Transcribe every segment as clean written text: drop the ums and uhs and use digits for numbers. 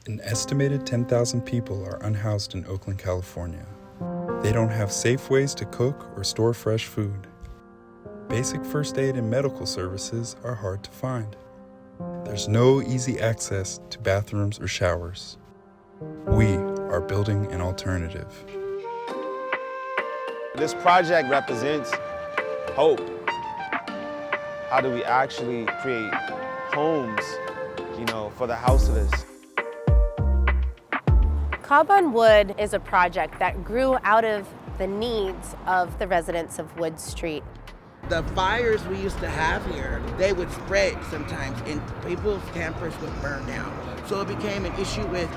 An estimated 10,000 people are unhoused in Oakland, California. They don't have safe ways to cook or store fresh food. Basic first aid and medical services are hard to find. There's no easy access to bathrooms or showers. We are building an alternative. This project represents hope. How do we actually create homes, for the houseless? Cobb on Wood is a project that grew out of the needs of the residents of Wood Street. The fires we used to have here, they would spread sometimes and people's campers would burn down. So it became an issue with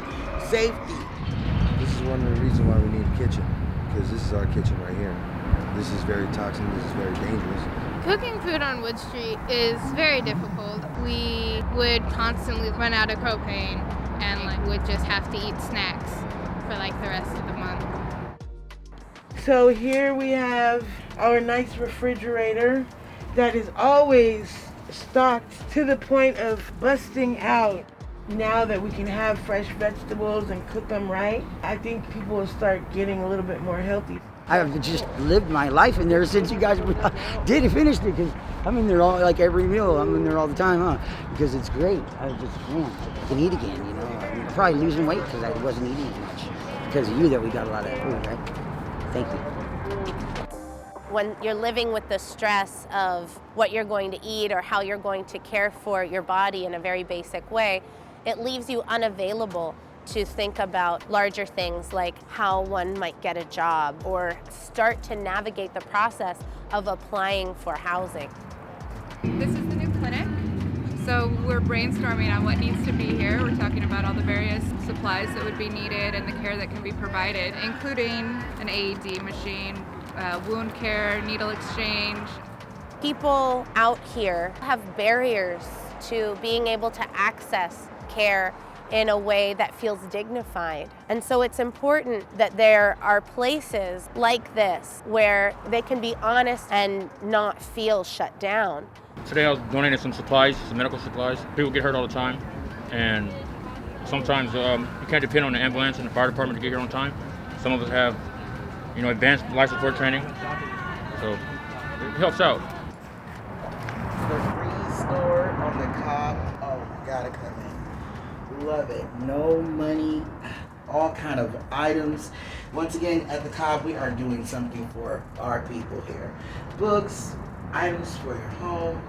safety. This is one of the reasons why we need a kitchen, because this is our kitchen right here. This is very toxic, this is very dangerous. Cooking food on Wood Street is very difficult. We would constantly run out of propane and would just have to eat snacks for the rest of the month. So here we have our nice refrigerator that is always stocked to the point of busting out. Now that we can have fresh vegetables and cook them right, I think people will start getting a little bit more healthy. I've just lived my life in there since you guys did finish it, because I'm in there every meal. I'm in there all the time, because it's great. I can eat again, I'm probably losing weight because I wasn't eating as much. Because of you that we got a lot of food, right? Thank you. When you're living with the stress of what you're going to eat or how you're going to care for your body in a very basic way, it leaves you unavailable to think about larger things like how one might get a job or start to navigate the process of applying for housing. This is the new clinic, so we're brainstorming on what needs to be here. We're talking about all the various supplies that would be needed and the care that can be provided, including an AED machine, wound care, needle exchange. People out here have barriers to being able to access care in a way that feels dignified. And so it's important that there are places like this where they can be honest and not feel shut down. Today I was donating some supplies, some medical supplies. People get hurt all the time, and sometimes you can't depend on the ambulance and the fire department to get here on time. Some of us have, advanced life support training, so it helps out. The free store on the Cobb, you gotta come in. Love it. No money, all kind of items. Once again, at the Cobb, we are doing something for our people here. Books, items for your home,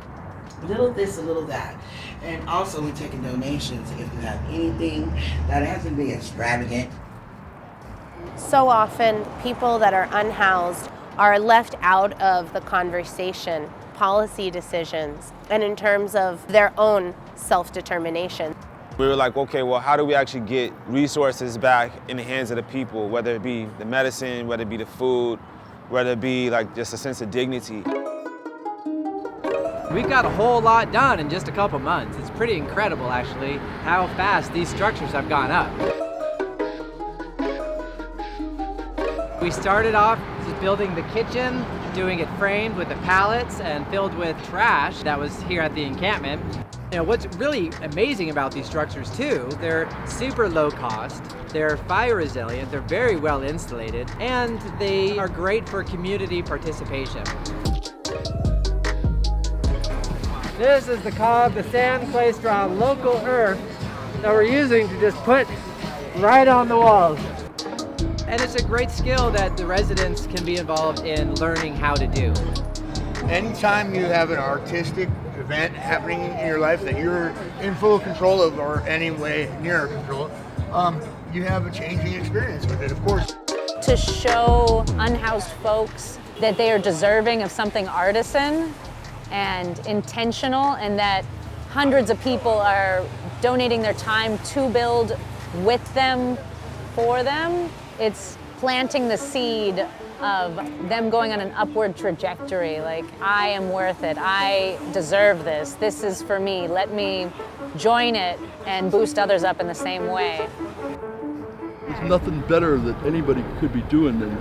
little this, a little that. And also we're taking donations if you have anything that hasn't been extravagant. So often, people that are unhoused are left out of the conversation, policy decisions, and in terms of their own self-determination. We were like, okay, well, how do we actually get resources back in the hands of the people, whether it be the medicine, whether it be the food, whether it be just a sense of dignity. We got a whole lot done in just a couple months. It's pretty incredible, actually, how fast these structures have gone up. We started off just building the kitchen, doing it framed with the pallets and filled with trash that was here at the encampment. What's really amazing about these structures too, they're super low cost, they're fire resilient, they're very well insulated, and they are great for community participation. This is the Cobb, the sand placed around local earth that we're using to just put right on the walls. And it's a great skill that the residents can be involved in learning how to do. Anytime you have an artistic event happening in your life that you're in full control of or any way near control, you have a changing experience with it, of course. To show unhoused folks that they are deserving of something artisan and intentional, and that hundreds of people are donating their time to build with them, for them. It's planting the seed of them going on an upward trajectory, I am worth it, I deserve this, this is for me, let me join it and boost others up in the same way. There's nothing better that anybody could be doing than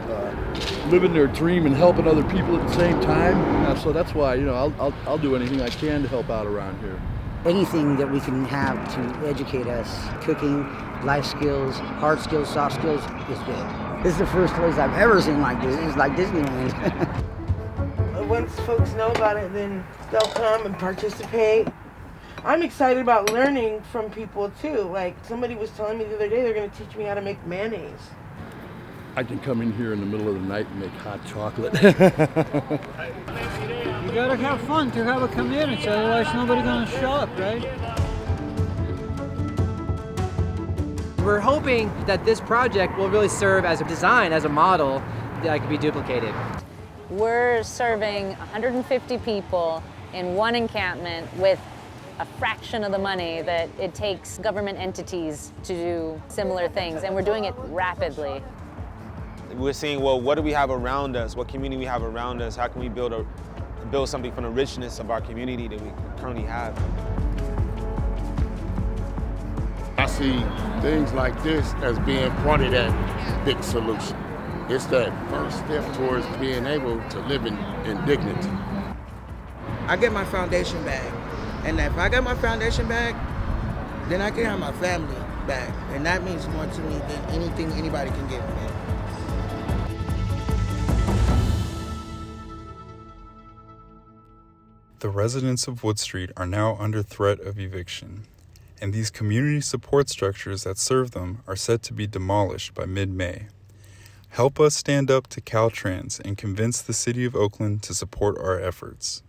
living their dream and helping other people at the same time. So that's why, I'll do anything I can to help out around here. anything that we can have to educate us, cooking, life skills, hard skills, soft skills, is good. This is the first place I've ever seen like this. It's like Disneyland. Once folks know about it, then they'll come and participate. I'm excited about learning from people too. Like somebody was telling me the other day they're going to teach me how to make mayonnaise. I can come in here in the middle of the night and make hot chocolate. You gotta have fun to have a community, otherwise nobody's gonna show up, right? We're hoping that this project will really serve as a design, as a model that can be duplicated. We're serving 150 people in one encampment with a fraction of the money that it takes government entities to do similar things, and we're doing it rapidly. We're seeing, well, what do we have around us? What community we have around us? How can we build something from the richness of our community that we currently have? I see things like this as being part of that big solution. It's that first step towards being able to live in dignity. I get my foundation back. And if I get my foundation back, then I can have my family back. And that means more to me than anything anybody can give me. The residents of Wood Street are now under threat of eviction, and these community support structures that serve them are set to be demolished by mid-May. Help us stand up to Caltrans and convince the City of Oakland to support our efforts.